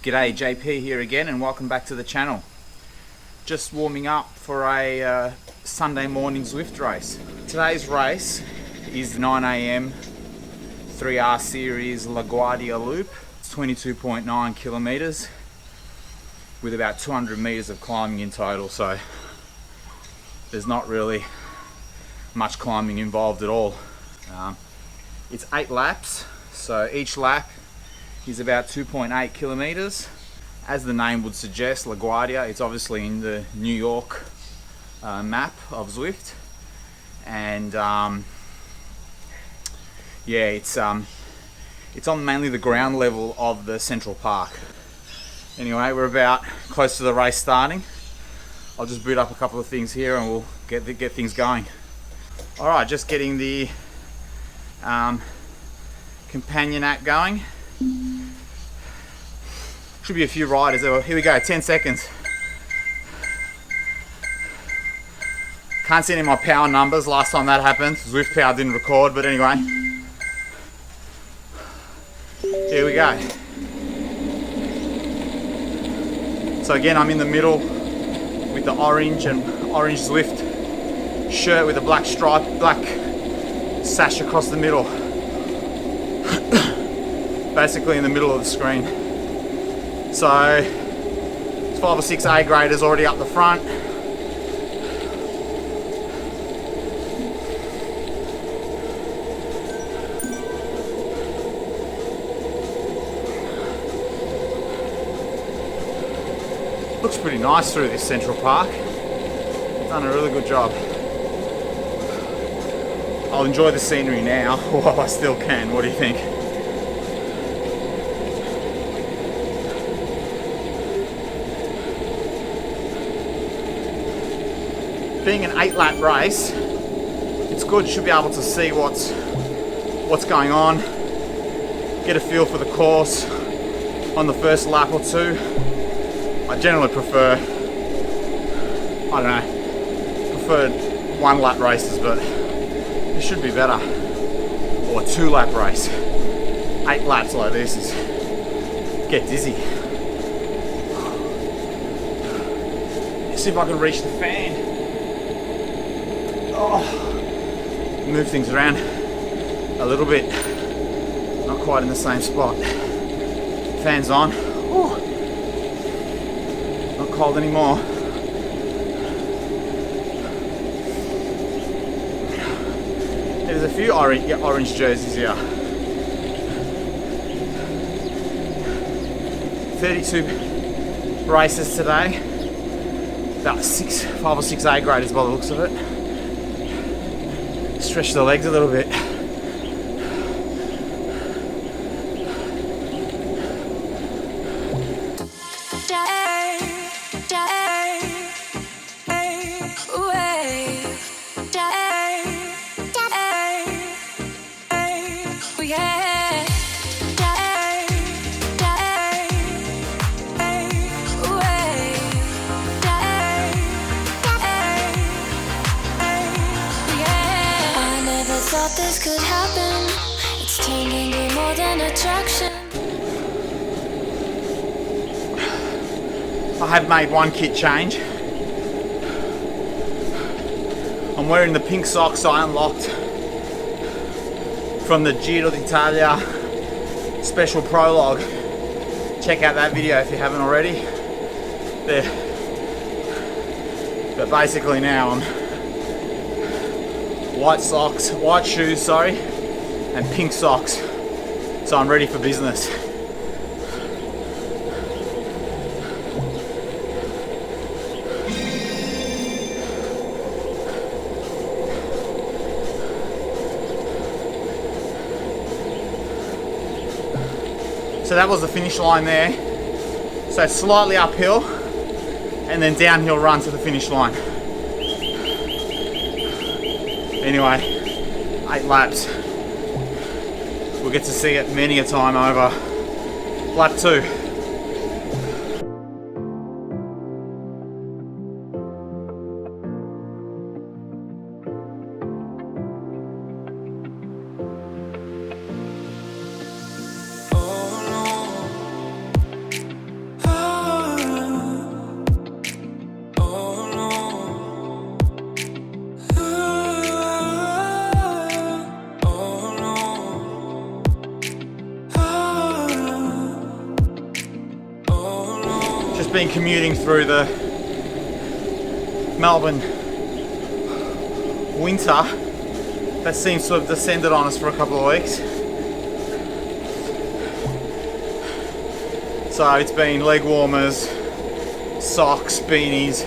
G'day, JP here again, and welcome back to the channel. Just warming up for a Sunday morning Zwift race. Today's race is the 9 AM 3R series LaGuardia loop. It's 22.9 kilometers with about 200 meters of climbing in total, so there's not really much climbing involved at all. It's 8 laps, so each lap is about 2.8 kilometers. As the name would suggest, LaGuardia, it's obviously in the New York map of Zwift, and yeah, it's on mainly the ground level of the Central Park. Anyway, we're about close to the race starting. I'll just boot up a couple of things here and we'll get things going. All right, just getting the companion app going. Should be a few riders. Here we go, 10 seconds. Can't see any of my power numbers. Last time that happened, Zwift Power didn't record, but anyway. Here we go. So again, I'm in the middle with the orange Zwift shirt with a black stripe, black sash across the middle. Basically in the middle of the screen. So, it's 5 or 6 A graders already up the front. Looks pretty nice through this Central Park. Done a really good job. I'll enjoy the scenery now while I still can. What do you think? Being an 8-lap race, it's good. You should be able to see what's going on, get a feel for the course on the first lap or two. I generally prefer 1-lap races, but it should be better. Or a 2-lap race. 8 laps like this is get dizzy. Let's see if I can reach the fan. Oh, move things around a little bit. Not quite in the same spot. Fans on. Ooh. Not cold anymore. There's a few orange jerseys here. 32 races today. About 5 or 6 A graders by the looks of it. Stretch the legs a little bit. Thought this could happen. It's turning me more than attraction. I have made one kit change. I'm wearing the pink socks I unlocked from the Giro d'Italia special prologue. Check out that video if you haven't already. There. But basically now I'm white shoes, and pink socks. So I'm ready for business. So that was the finish line there. So slightly uphill and then downhill run to the finish line. Anyway, 8 laps. We'll get to see it many a time over. Lap 2. just been commuting through the Melbourne winter that seems to have descended on us for a couple of weeks. So it's been leg warmers, socks, beanies.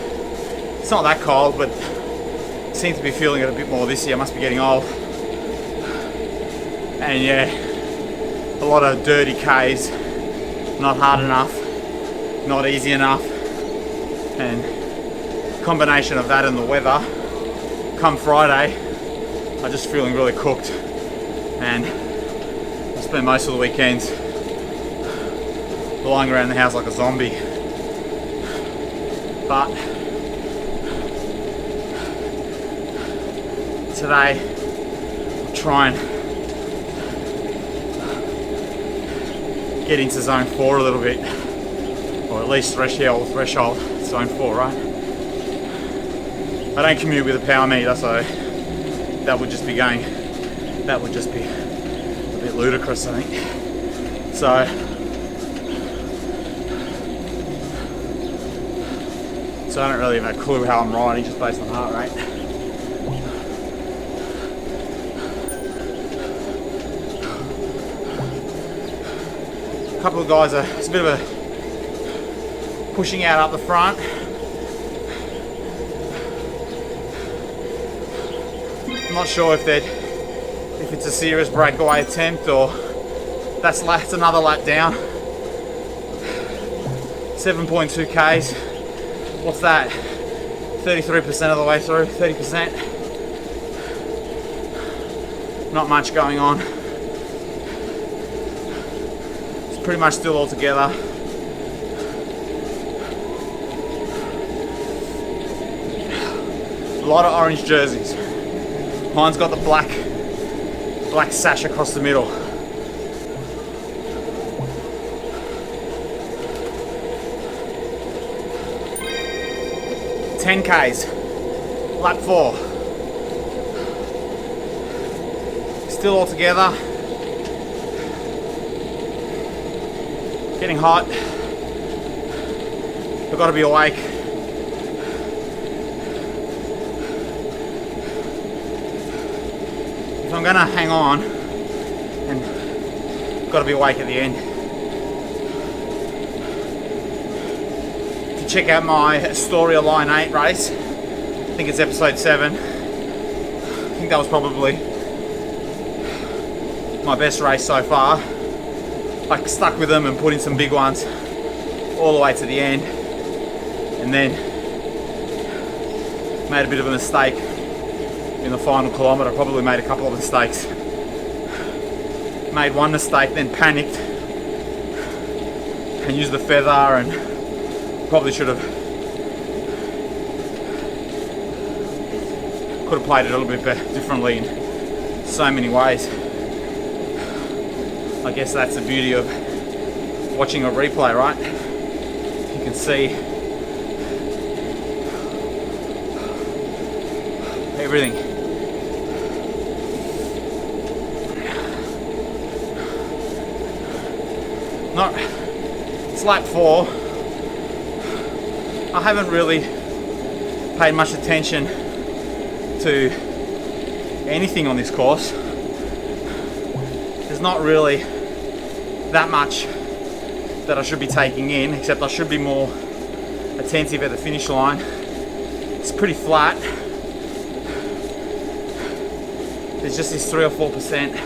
It's not that cold, but seem to be feeling it a bit more this year. Must be getting old. And yeah, a lot of dirty K's, not hard enough, not easy enough, and combination of that and the weather, come Friday, I'm just feeling really cooked, and I spend most of the weekends lying around the house like a zombie. But today, I'll try and get into zone 4 a little bit, or at least threshold zone 4, right? I don't commute with a power meter, so that would just be a bit ludicrous, I think. So I don't really have a clue how I'm riding, just based on heart rate. A couple of guys it's a bit of a pushing out up the front. I'm not sure if it's a serious breakaway attempt or that's another lap down. 7.2 Ks. What's that? 33% of the way through, 30%. Not much going on. It's pretty much still all together. A lot of orange jerseys. Mine's got the black sash across the middle. $10Ks, lap 4. Still all together. Getting hot. I've got to be awake. If I'm gonna hang on, and got to be awake at the end. Check out my Astoria Line 8 race. I think it's episode 7. I think that was probably my best race so far. I stuck with them and put in some big ones all the way to the end, and then made a bit of a mistake in the final kilometre. Probably made a couple of mistakes. Made one mistake, then panicked and used the feather, and probably could have played it a little bit differently in so many ways. I guess that's the beauty of watching a replay, right? You can see everything. It's lap 4. I haven't really paid much attention to anything on this course. There's not really that much that I should be taking in, except I should be more attentive at the finish line. It's pretty flat. There's just this 3 or 4%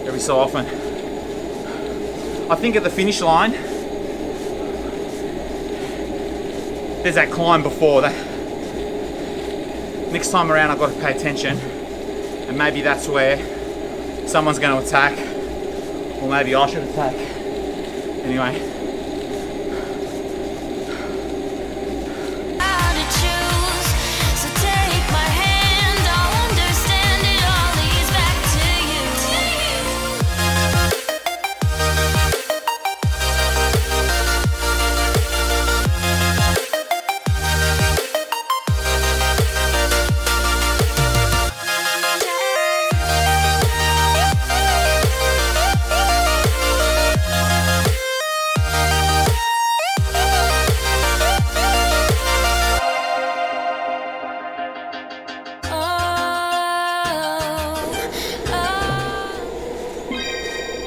every so often. I think at the finish line, there's that climb before that. Next time around I've got to pay attention, and maybe that's where someone's going to attack, or maybe I should attack. Anyway.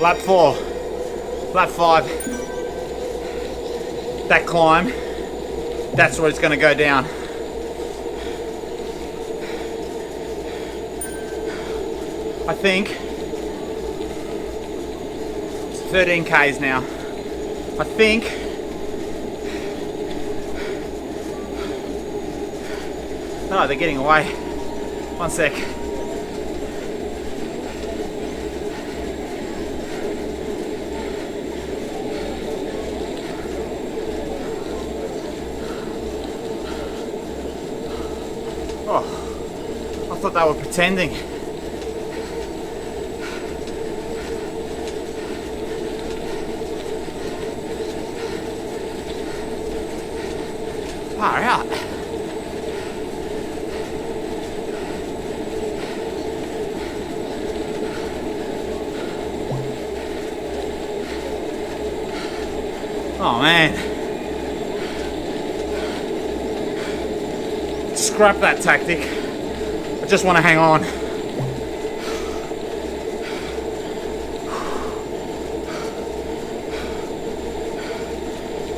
Lap 4, lap 5, that climb, that's where it's going to go down. I think it's 13 Ks now. I think oh, they're getting away. One sec. Oh, I thought they were pretending. Far out. Oh man. Scrap that tactic. I just want to hang on.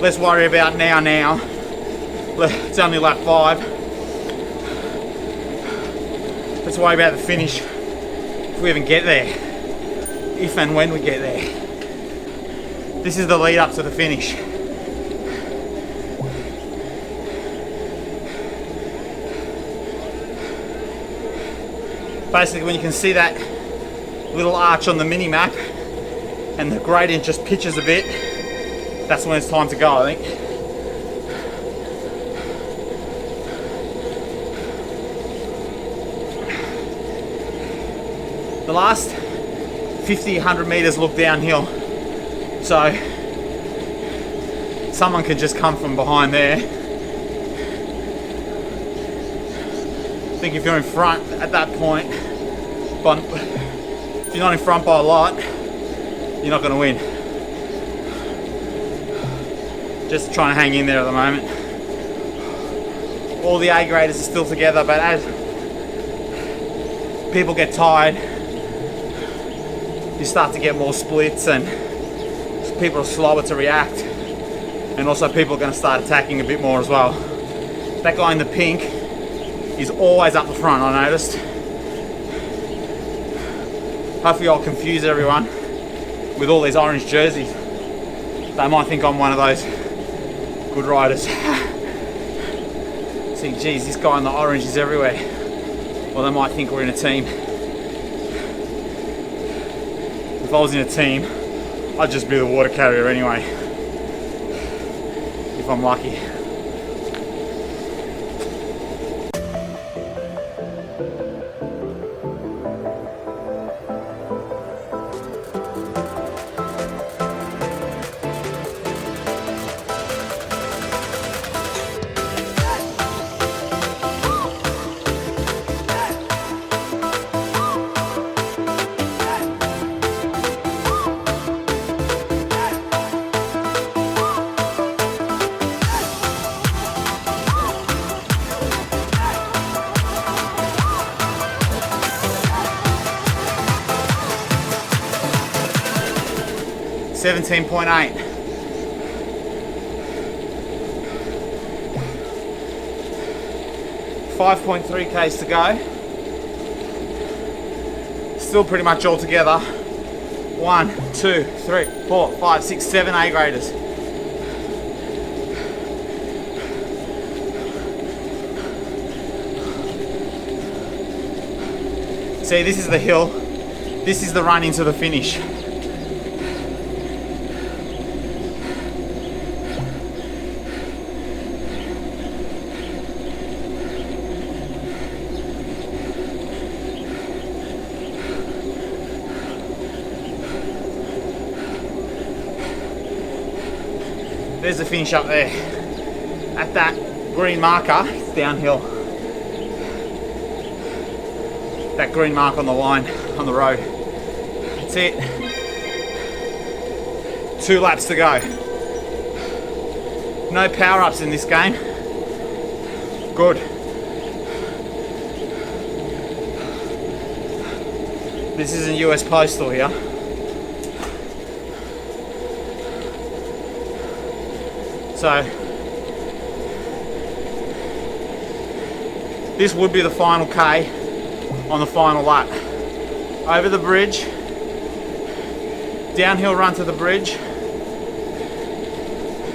Let's worry about now. It's only lap 5. Let's worry about the finish. If we even get there. If and when we get there. This is the lead up to the finish. Basically, when you can see that little arch on the mini map and the gradient just pitches a bit, that's when it's time to go, I think. The last 50, 100 meters look downhill, so someone can just come from behind there. I think if you're in front at that point, but if you're not in front by a lot, you're not going to win. Just trying to hang in there at the moment. All the A graders are still together, but as people get tired, you start to get more splits and people are slower to react, and also people are going to start attacking a bit more as well. That guy in the pink is always up the front, I noticed. Hopefully I'll confuse everyone with all these orange jerseys. They might think I'm one of those good riders. See, geez, this guy in the orange is everywhere. Well, they might think we're in a team. If I was in a team, I'd just be the water carrier anyway, if I'm lucky. $17.8. $5.3 Ks to go. Still pretty much all together. 1, 2, 3, 4, 5, 6, 7 A graders. See, this is the hill. This is the run into the finish. There's the finish up there. At that green marker, it's downhill. That green mark on the line, on the road. That's it. 2 laps to go. No power-ups in this game. Good. This isn't US Postal here. So this would be the final K on the final lap. Over the bridge, downhill run to the bridge,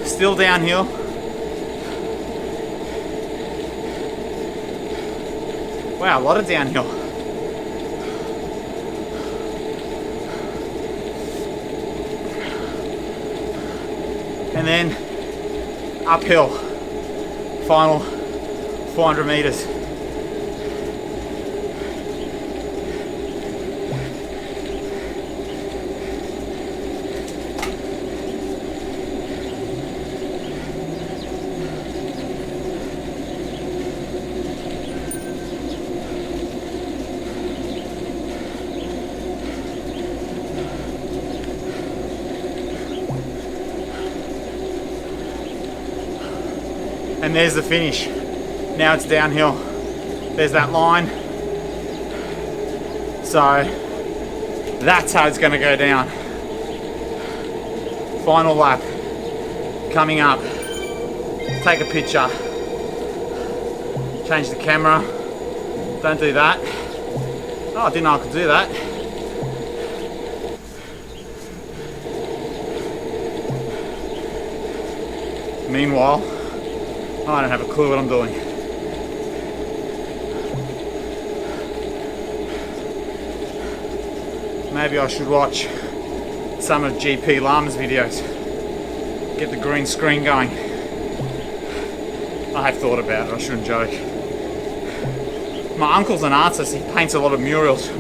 still downhill, wow, a lot of downhill. And then uphill, final 400 meters. And there's the finish. Now it's downhill. There's that line. So that's how it's going to go down. Final lap coming up. Take a picture. Change the camera. Don't do that. Oh, I didn't know I could do that. Meanwhile, I don't have a clue what I'm doing. Maybe I should watch some of GP Lama's videos. Get the green screen going. I have thought about it, I shouldn't joke. My uncle's an artist, he paints a lot of murals.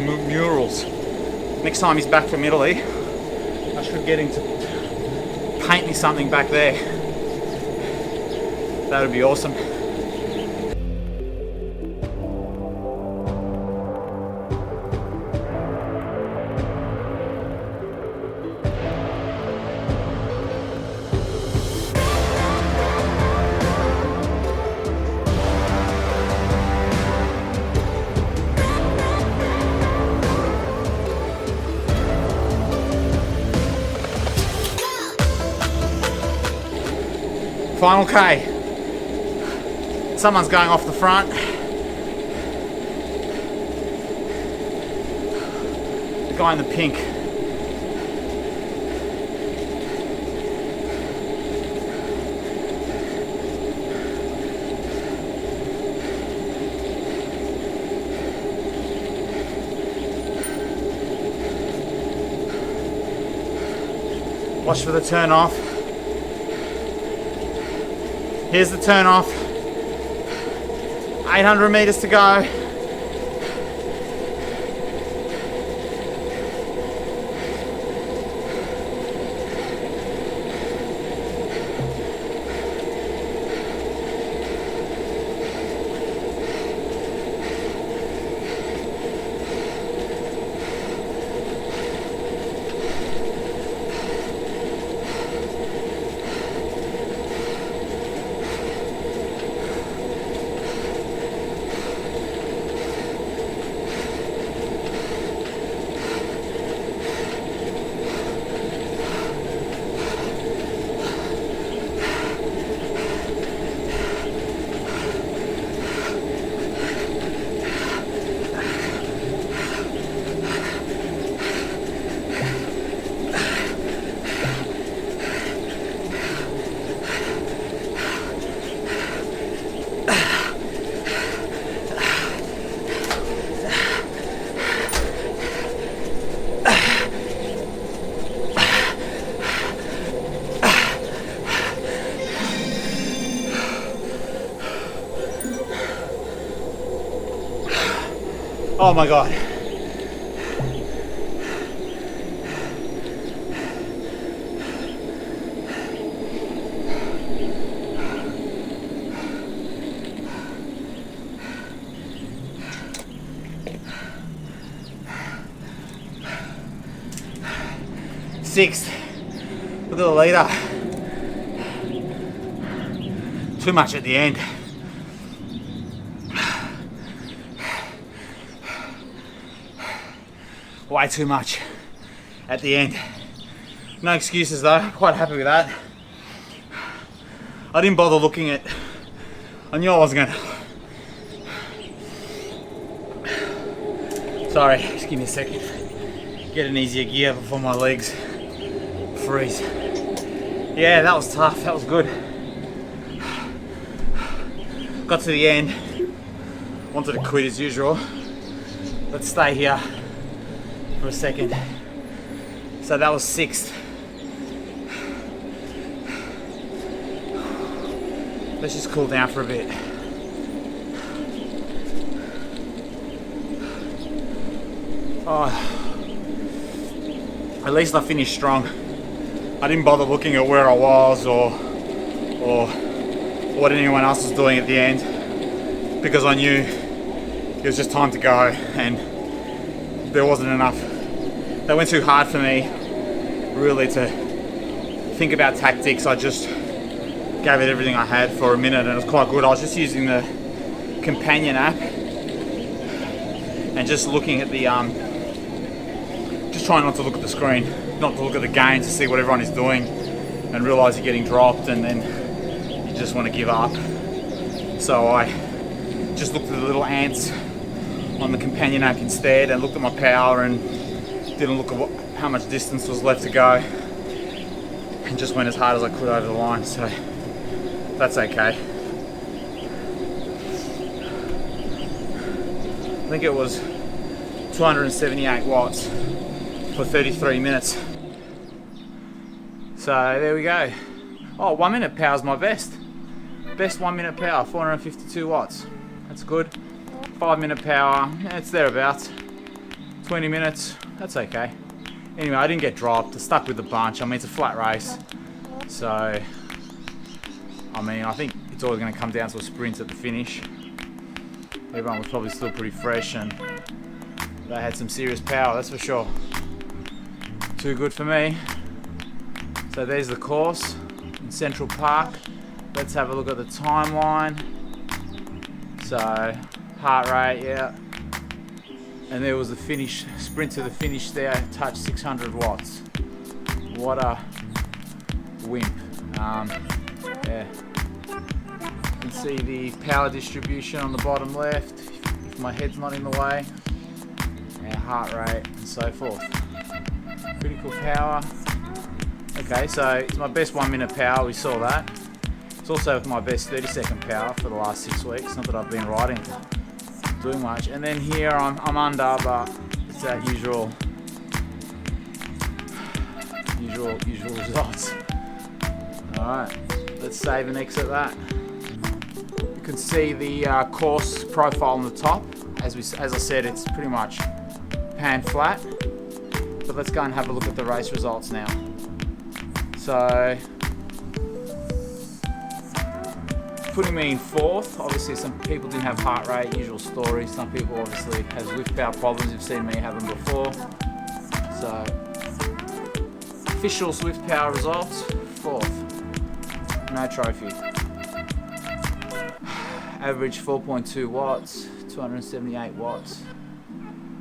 Next time he's back from Italy, I should get him to paint me something back there. That would be awesome. Final K. Someone's going off the front. The guy in the pink. Watch for the turn off. Here's the turn off. 800 meters to go. Oh my God. Sixth. Look at the leader. Too much at the end. Way too much at the end. No excuses though, quite happy with that. I didn't bother looking at. I knew I wasn't gonna. Sorry, just give me a second. Get an easier gear before my legs freeze. Yeah, that was tough. That was good. Got to the end. Wanted to quit as usual. Let's stay here for a second. So that was 6th. Let's just cool down for a bit. Oh, at least I finished strong. I didn't bother looking at where I was or what anyone else was doing at the end, because I knew it was just time to go and there wasn't enough. They went too hard for me really to think about tactics. I just gave it everything I had for a minute and it was quite good. I was just using the companion app and just looking at the just trying not to look at the screen, not to look at the games, to see what everyone is doing and realise you're getting dropped and then you just want to give up. So I just looked at the little ants on the companion app instead and looked at my power and didn't look at how much distance was left to go and just went as hard as I could over the line, so that's okay. I think it was 278 watts for 33 minutes. So there we go. Oh, 1 minute power is my best. Best 1 minute power, 452 watts. That's good. 5 minute power, it's thereabouts. 20 minutes, that's okay. Anyway, I didn't get dropped. I stuck with the bunch. I mean, it's a flat race. So, I mean, I think it's always going to come down to a sprint at the finish. Everyone was probably still pretty fresh and they had some serious power, that's for sure. Too good for me. So there's the course in Central Park. Let's have a look at the timeline. So, heart rate, yeah. And there was the finish, sprint to the finish there, touched 600 watts. What a wimp. Yeah. You can see the power distribution on the bottom left, if my head's not in the way. And heart rate and so forth. Critical power. Okay, so it's my best 1 minute power, we saw that. It's also my best 30-second power for the last 6 weeks. Not that I've been riding doing much. And then here I'm under, but it's that usual results. Alright, let's save and exit that. You can see the course profile on the top. As I said, it's pretty much pan flat. But let's go and have a look at the race results now. So, putting me in 4th. Obviously some people didn't have heart rate, usual story. Some people obviously have Zwift power problems. You've seen me have them before. So, official Zwift power results, 4th. No trophy. Average 4.2 watts, 278 watts.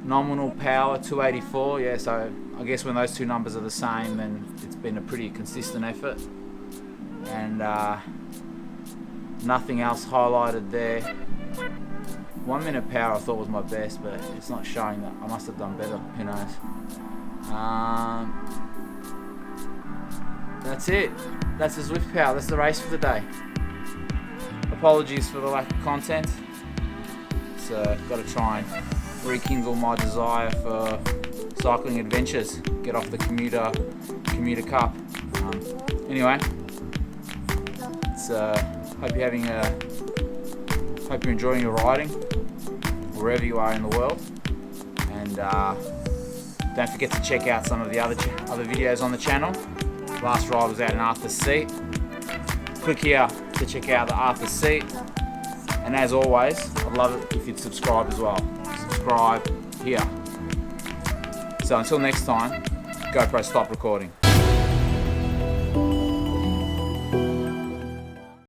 Nominal power 284, yeah, so I guess when those two numbers are the same, then it's been a pretty consistent effort. And nothing else highlighted there. 1 minute power I thought was my best, but it's not showing that. I must have done better, who knows. That's it. That's the Zwift power, that's the race for the day. Apologies for the lack of content. So got to try and rekindle my desire for cycling adventures. Get off the commuter cup. Anyway, it's hope you're enjoying your riding wherever you are in the world. And don't forget to check out some of the other videos on the channel. Last ride was out in Arthur's Seat. Click here to check out the Arthur's Seat. And as always, I'd love it if you'd subscribe as well. Subscribe here. So until next time, GoPro stop recording.